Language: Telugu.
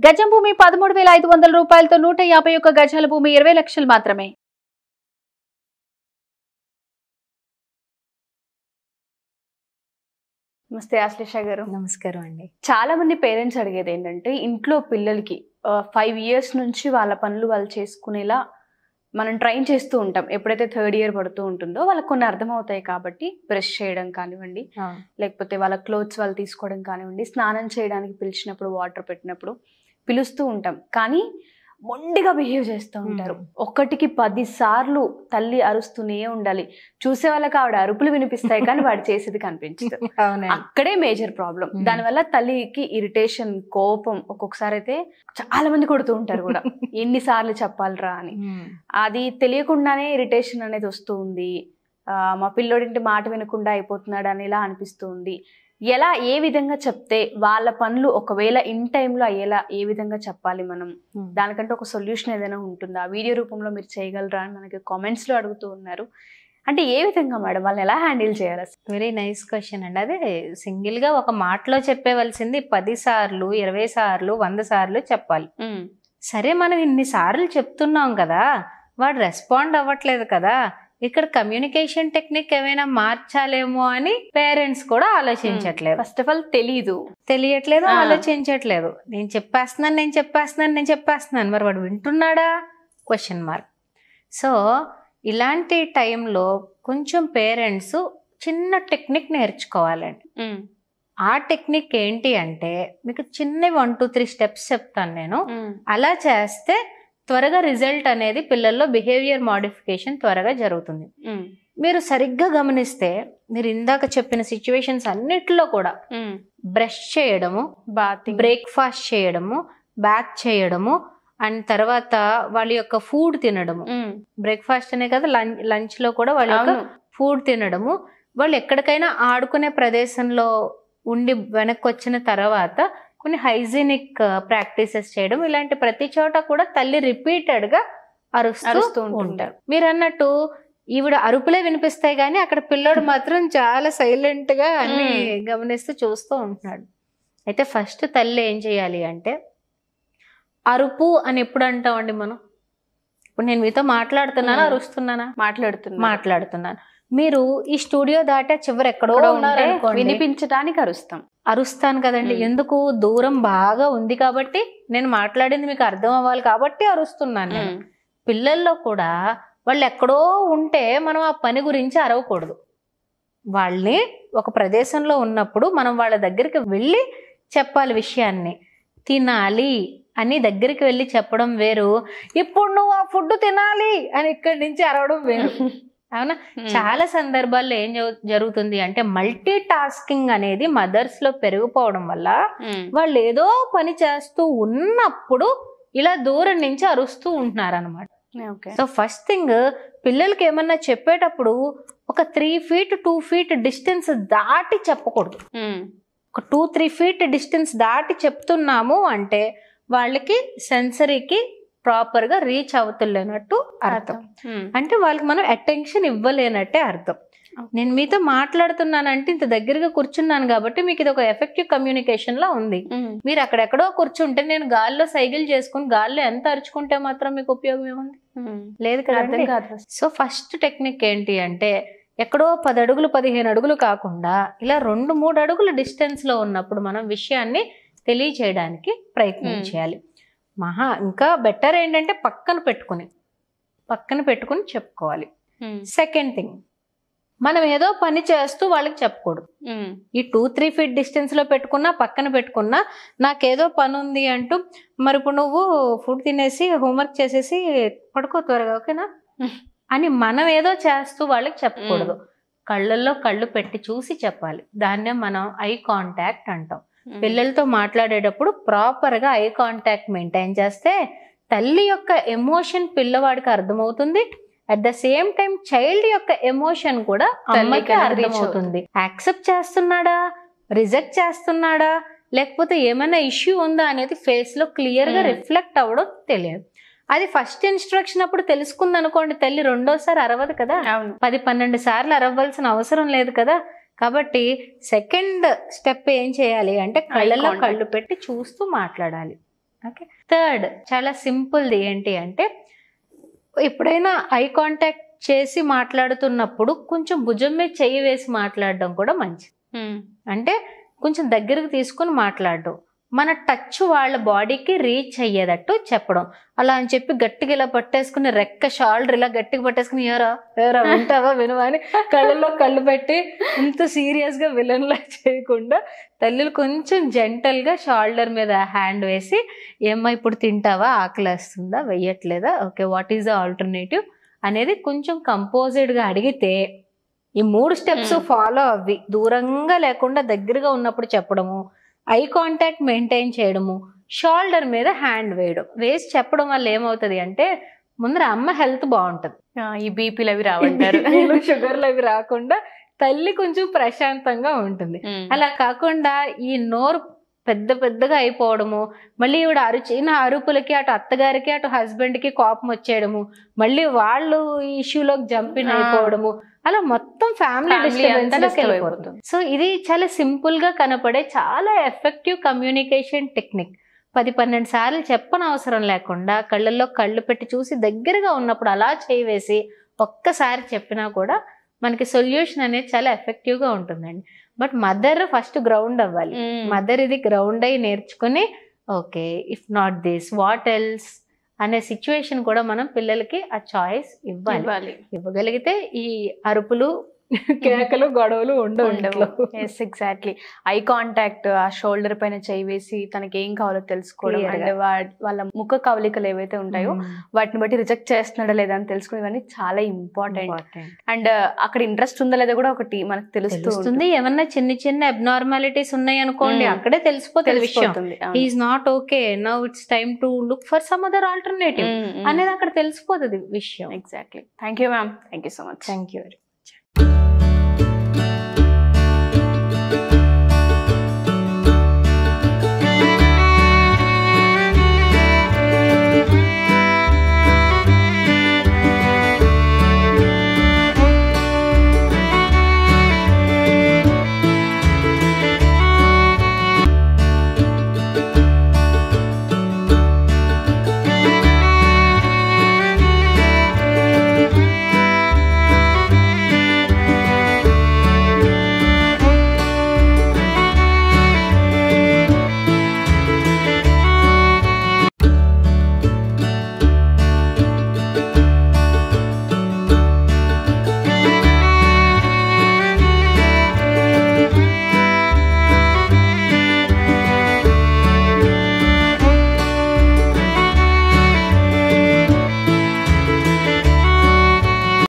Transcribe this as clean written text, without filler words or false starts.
గజం భూమి 13,500 రూపాయలతో 151 గజాల భూమి 20 లక్షలు మాత్రమే. నమస్తే ఆశ్లేష గారు. నమస్కారం అండి. చాలా మంది పేరెంట్స్ అడిగేది ఏంటంటే ఇంట్లో పిల్లలకి 5 ఇయర్స్ నుంచి వాళ్ళ పనులు వాళ్ళు చేసుకునేలా మనం ట్రైన్ చేస్తూ ఉంటాం. ఎప్పుడైతే 3rd ఇయర్ పడుతూ ఉంటుందో వాళ్ళకి కొన్ని అర్థమవుతాయి కాబట్టి బ్రష్ చేయడం కానివ్వండి, లేకపోతే వాళ్ళ క్లోత్స్ వాళ్ళు తీసుకోవడం కానివ్వండి, స్నానం చేయడానికి పిలిచినప్పుడు వాటర్ పెట్టినప్పుడు పిలుస్తూ ఉంటాం. కానీ మొండిగా బిహేవ్ చేస్తూ ఉంటారు. ఒకటికి 10 సార్లు తల్లి అరుస్తూనే ఉండాలి. చూసే వాళ్ళకి ఆవిడ అరుపులు వినిపిస్తాయి కానీ వాడు చేసేది కనిపించదు. అక్కడే మేజర్ ప్రాబ్లం. దానివల్ల తల్లికి ఇరిటేషన్, కోపం, ఒక్కొక్కసారి అయితే చాలా మంది కొడుతూ ఉంటారు కూడా. ఎన్నిసార్లు చెప్పాలరా అని. అది తెలియకుండానే ఇరిటేషన్ అనేది వస్తూ ఉంది. మా పిల్లోడింటి మాట వినకుండా అయిపోతున్నాడు అని ఇలా అనిపిస్తూ ఉంది. ఎలా, ఏ విధంగా చెప్తే వాళ్ళ పనులు ఒకవేళ ఇన్ టైంలో అయ్యేలా ఏ విధంగా చెప్పాలి మనం? దానికంటే ఒక సొల్యూషన్ ఏదైనా ఉంటుందా? వీడియో రూపంలో మీరు చేయగలరా అని మనకి కామెంట్స్ లో అడుగుతూ ఉన్నారు. అంటే ఏ విధంగా మేడం వాళ్ళని ఎలా హ్యాండిల్ చేయాలి? వెరీ నైస్ క్వశ్చన్ అండి. అదే సింగిల్ గా ఒక మాటలో చెప్పేవలసింది 10 సార్లు 20 సార్లు 100 సార్లు చెప్పాలి. సరే, మనం ఇన్ని సార్లు చెప్తున్నాం కదా, వాడు రెస్పాండ్ అవ్వట్లేదు కదా, ఇక్కడ కమ్యూనికేషన్ టెక్నిక్ ఏమైనా మార్చాలేమో అని పేరెంట్స్ కూడా ఆలోచించట్లేదు. ఫస్ట్ ఆఫ్ ఆల్ తెలియట్లేదు, ఆలోచించట్లేదు. నేను చెప్పేస్తున్నాను, మరి వాడు వింటున్నాడా? Question mark. సో ఇలాంటి టైంలో కొంచెం పేరెంట్స్ చిన్న టెక్నిక్ నేర్చుకోవాలండి. ఆ టెక్నిక్ ఏంటి అంటే, మీకు చిన్న 1 2 3 స్టెప్స్ చెప్తాను నేను. అలా చేస్తే త్వరగా రిజల్ట్ అనేది పిల్లల్లో బిహేవియర్ మోడిఫికేషన్ త్వరగా జరుగుతుంది. మీరు సరిగ్గా గమనిస్తే మీరు ఇందాక చెప్పిన సిచ్యువేషన్స్ అన్నిట్లో కూడా బ్రష్ చేయడము, బ్రేక్ఫాస్ట్ చేయడము, బ్యాక్ చేయడము, అండ్ తర్వాత వాళ్ళ యొక్క ఫుడ్ తినడము. బ్రేక్ఫాస్ట్ అనే కదా, లంచ్ లో కూడా వాళ్ళ యొక్క ఫుడ్ తినడము, వాళ్ళు ఎక్కడికైనా ఆడుకునే ప్రదేశంలో ఉండి వెనక్కి వచ్చిన తర్వాత కొన్ని హైజీనిక్ ప్రాక్టీసెస్ చేయడం, ఇలాంటి ప్రతి చోట కూడా తల్లి రిపీటెడ్ గా అరుస్తూ ఉంటారు. మీరు అన్నట్టు ఈవిడ అరుపులే వినిపిస్తాయి కానీ అక్కడ పిల్లోడు మాత్రం చాలా సైలెంట్ గా అన్ని గమనిస్తూ చూస్తూ ఉంటున్నాడు. అయితే ఫస్ట్ తల్లి ఏం చేయాలి అంటే, అరుపు అని ఎప్పుడు అంటామండి మనం? ఇప్పుడు నేను మీతో మాట్లాడుతున్నానా, అరుస్తున్నానా? మాట్లాడుతున్నాను. మీరు ఈ స్టూడియో దాటా చివరి ఎక్కడో వినిపించడానికి అరుస్తాను కదండి. ఎందుకు? దూరం బాగా ఉంది కాబట్టి, నేను మాట్లాడింది మీకు అర్థం అవ్వాలి కాబట్టి అరుస్తున్నాను నేను. పిల్లల్లో కూడా వాళ్ళు ఎక్కడో ఉంటే మనం ఆ పని గురించి అరవకూడదు. వాళ్ళని ఒక ప్రదేశంలో ఉన్నప్పుడు మనం వాళ్ళ దగ్గరికి వెళ్ళి చెప్పాలి విషయాన్ని. తినాలి అని దగ్గరికి వెళ్ళి చెప్పడం వేరు, ఇప్పుడు నువ్వు ఆ ఫుడ్ తినాలి అని ఇక్కడి నుంచి అరవడం వేరు. అవునా? చాలా సందర్భాల్లో ఏం జరుగుతుంది అంటే, మల్టీ టాస్కింగ్ అనేది మదర్స్ లో పెరిగిపోవడం వల్ల వాళ్ళు ఏదో పని చేస్తూ ఉన్నప్పుడు ఇలా దూరం నుంచి అరుస్తూ ఉంటున్నారు అనమాట. సో ఫస్ట్ థింగ్, పిల్లలకి ఏమన్నా చెప్పేటప్పుడు ఒక 3 feet 2 feet డిస్టెన్స్ దాటి చెప్పకూడదు. ఒక 2 3 feet డిస్టెన్స్ దాటి చెప్తున్నాము అంటే వాళ్ళకి సెన్సరీకి ప్రాపర్ గా రీచ్ అవుతలేనట్టు అర్థం. అంటే వాళ్ళకి మనం అటెన్షన్ ఇవ్వలేనట్టే అర్థం. నేను మీతో మాట్లాడుతున్నానంటే ఇంత దగ్గరగా కూర్చున్నాను కాబట్టి మీకు ఇది ఒక ఎఫెక్టివ్ కమ్యూనికేషన్ లా ఉంది. మీరు అక్కడెక్కడో కూర్చుంటే నేను గాల్లో సైకిల్ చేసుకుని గాల్లో ఎంత అరుచుకుంటే మాత్రం మీకు ఉపయోగం ఏముంది? లేదు కదా. సో ఫస్ట్ టెక్నిక్ ఏంటి అంటే, ఎక్కడో 10 అడుగులు 15 అడుగులు కాకుండా ఇలా 2 3 అడుగుల డిస్టెన్స్ లో ఉన్నప్పుడు మనం విషయాన్ని తెలియచేయడానికి ప్రయత్నం చేయాలి. ఇంకా బెటర్ ఏంటంటే పక్కన పెట్టుకుని చెప్పుకోవాలి. సెకండ్ థింగ్, మనం ఏదో పని చేస్తూ వాళ్ళకి చెప్పకూడదు. ఈ 2 3 feet డిస్టెన్స్ లో పెట్టుకున్నా, పక్కన పెట్టుకున్నా, నాకేదో పని ఉంది అంటూ, మరి ఇప్పుడు నువ్వు ఫుడ్ తినేసి హోంవర్క్ చేసేసి పడుకో త్వరగా, ఓకేనా అని మనం ఏదో చేస్తూ వాళ్ళకి చెప్పకూడదు. కళ్ళల్లో కళ్ళు పెట్టి చూసి చెప్పాలి. దాన్నే మనం ఐ కాంటాక్ట్ అంటాం. పిల్లలతో మాట్లాడేటప్పుడు ప్రాపర్ గా ఐ కాంటాక్ట్ మెయింటైన్ చేస్తే తల్లి యొక్క ఎమోషన్ పిల్లవాడికి అర్థమవుతుంది. At the same time child యొక్క ఎమోషన్ కూడా అమ్మకి అర్థమవుతుంది. యాక్సెప్ట్ చేస్తున్నాడా, రిజెక్ట్ చేస్తున్నాడా, లేకపోతే ఏమైనా ఇష్యూ ఉందా అనేది ఫేస్ లో క్లియర్ గా రిఫ్లెక్ట్ అవ్వడం తెలియదు. అది ఫస్ట్ ఇన్స్ట్రక్షన్ అప్పుడు తెలుసుకుంది అనుకోండి, తల్లి రెండోసారి అరవదు కదా, 10 12 సార్లు అరవలసిన అవసరం లేదు కదా. కాబట్టి సెకండ్ స్టెప్ ఏం చేయాలి అంటే, కళ్ళలో కళ్ళు పెట్టి చూస్తూ మాట్లాడాలి. ఓకే. థర్డ్ చాలా సింపుల్ది ఏంటి అంటే, ఎప్పుడైనా ఐ కాంటాక్ట్ చేసి మాట్లాడుతున్నప్పుడు కొంచెం భుజం మీద చెయ్యి వేసి మాట్లాడడం కూడా మంచిది. అంటే కొంచెం దగ్గరకు తీసుకుని మాట్లాడడం, మన టచ్ వాళ్ళ బాడీకి రీచ్ అయ్యేటట్టు చెప్పడం. అలా అని చెప్పి గట్టిగా ఇలా పట్టేసుకుని రెక్క షోల్డర్ ఇలా గట్టిగా పట్టేసుకుని ఏరా వింటావా వినవా అని కళ్ళల్లో కళ్ళు పెట్టి ఇంత సీరియస్గా విలన్లా చేయకుండా తల్లులు కొంచెం జెంటల్గా షోల్డర్ మీద హ్యాండ్ వేసి, ఏమ్మా ఇప్పుడు తింటావా, ఆకలేస్తుందా, వెయ్యట్లేదా, okay what is the alternative అనేది కొంచెం కంపోజ్డ్గా అడిగితే ఈ 3 స్టెప్స్ ఫాలో అవ్వి దూరంగా లేకుండా దగ్గరగా ఉన్నప్పుడు చెప్పడము, ఐ కాంటాక్ట్ మెయింటైన్ చేయడము, షోల్డర్ మీద హ్యాండ్ వేసి చెప్పడం వల్ల ఏమవుతుంది అంటే ముందర అమ్మ హెల్త్ బాగుంటుంది, ఈ బీపీలు అవి రావంటారు, షుగర్లు అవి రాకుండా తల్లి కొంచెం ప్రశాంతంగా ఉంటుంది. అలా కాకుండా ఈ నోరు పెద్దగా అయిపోవడము, మళ్ళీ ఈవిడ అరిచిన అరుపులకి అటు అత్తగారికి అటు హస్బెండ్కి కోపం వచ్చేయడము, మళ్ళీ వాళ్ళు ఈ ఇష్యూలోకి జంపిన్ అయిపోవడము, అలా మొత్తం ఫ్యామిలీ డిస్టర్బెన్స్ వెళ్ళిపోతుంది. సో ఇది చాలా సింపుల్ గా కనపడే చాలా ఎఫెక్టివ్ కమ్యూనికేషన్ టెక్నిక్. 10-12 సార్లు చెప్పనవసరం లేకుండా కళ్ళల్లో కళ్ళు పెట్టి చూసి దగ్గరగా ఉన్నప్పుడు అలా చేయి వేసి ఒక్కసారి చెప్పినా కూడా మనకి సొల్యూషన్ అనేది చాలా ఎఫెక్టివ్ గా ఉంటుందండి. బట్ మదర్ ఫస్ట్ గ్రౌండ్ అవ్వాలి. మదర్ ఇది గ్రౌండ్ అయి నేర్చుకుని okay if not this what else అనే సిచ్యువేషన్ కూడా మనం పిల్లలకి ఆ చాయిస్ ఇవ్వాలి. ఇవ్వగలిగితే ఈ అరుపులు కేకలు గొడవలు ఉండవు. ఎగ్జాక్ట్లీ. ఐ కాంటాక్ట్, ఆ షోల్డర్ పైన చేయి వేసి తనకి ఏం కావాలో తెలుసుకోవడం, అండ్ వాళ్ళ ముఖ కవలికలు ఏవైతే ఉంటాయో వాటిని బట్టి రిజెక్ట్ చేస్తున్నాడా లేదా అని తెలుసుకోవడం, ఇవన్నీ చాలా ఇంపార్టెంట్. అండ్ అక్కడ ఇంట్రెస్ట్ ఉందా లేదా కూడా ఒకటి మనకు తెలుస్తుంది. ఏమన్నా చిన్న అబ్నార్మాలిటీస్ ఉన్నాయి అనుకోండి, అక్కడే తెలిసిపోతుంది విషయం. Is not okay, now it's time to look for some other alternative అనేది అక్కడ తెలిసిపోతుంది విషయం. Exactly. Thank you ma'am. Thank you so much. Thank you.